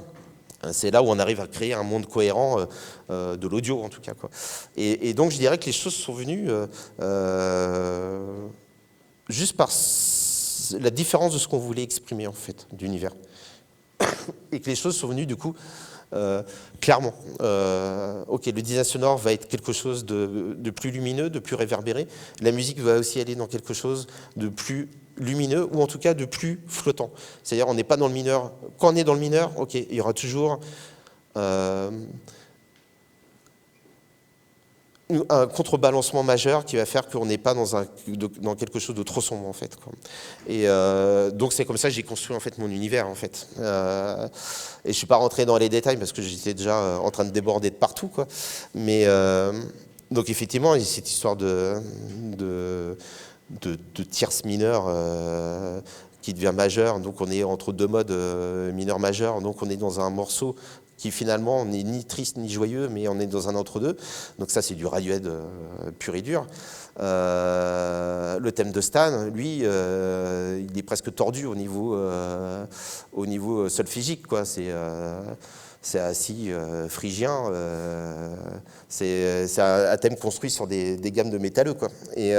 C'est là où on arrive à créer un monde cohérent de l'audio, en tout cas, quoi. Et donc, je dirais que les choses sont venues juste par la différence de ce qu'on voulait exprimer, en fait, d'univers. Et que les choses sont venues, du coup, clairement. Ok, le design sonore va être quelque chose de plus lumineux, de plus réverbéré. La musique va aussi aller dans quelque chose de plus lumineux, ou en tout cas de plus flottant. C'est-à-dire, on n'est pas dans le mineur. Quand on est dans le mineur, ok, il y aura toujours un contrebalancement majeur qui va faire qu'on n'est pas dans quelque chose de trop sombre, en fait, quoi. Et donc c'est comme ça que j'ai construit en fait mon univers, en fait. Et je suis pas rentré dans les détails parce que j'étais déjà en train de déborder de partout, quoi. Mais donc effectivement, il y a cette histoire de tierce mineure qui devient majeure. Donc on est entre deux modes mineur-majeur. Donc on est dans un morceau qui finalement n'est ni triste ni joyeux, mais on est dans un entre-deux. Donc ça, c'est du Radiohead pur et dur. Le thème de Stan, lui, il est presque tordu au niveau solfégique, quoi. C'est assis phrygien. C'est un thème construit sur des gammes de métalleux, quoi. Et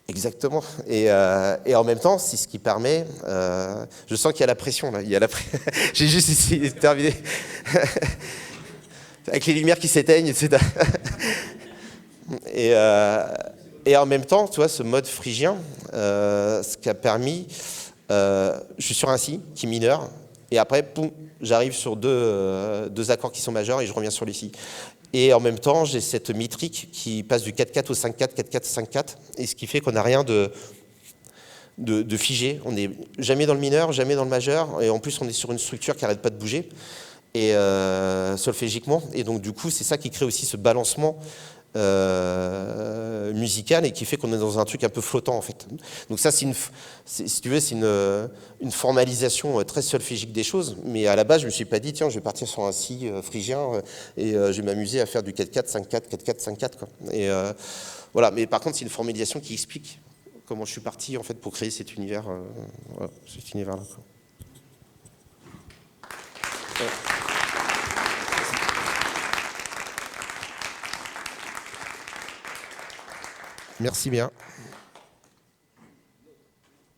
exactement. Et en même temps, c'est ce qui permet. Je sens qu'il y a la pression là. J'ai juste essayé de terminer avec les lumières qui s'éteignent, etc. Et en même temps, tu vois, ce mode phrygien, ce qui a permis. Je suis sur un si qui est mineur, et après, boum, j'arrive sur deux accords qui sont majeurs et je reviens sur les si. Et en même temps, j'ai cette métrique qui passe du 4-4 au 5-4, 4-4, 5-4, et ce qui fait qu'on n'a rien de figé. On n'est jamais dans le mineur, jamais dans le majeur, et en plus, on est sur une structure qui n'arrête pas de bouger. et solfégiquement. Et donc du coup, c'est ça qui crée aussi ce balancement musical et qui fait qu'on est dans un truc un peu flottant en fait. Donc ça, si tu veux, c'est une formalisation très solfégique des choses. Mais à la base, je me suis pas dit tiens, je vais partir sur un si phrygien et je vais m'amuser à faire du 4/4, 5/4, 4/4, 5/4 quoi. Et voilà. Mais par contre, c'est une formalisation qui explique comment je suis parti en fait pour créer cet univers, voilà, cet univers-là. Merci bien.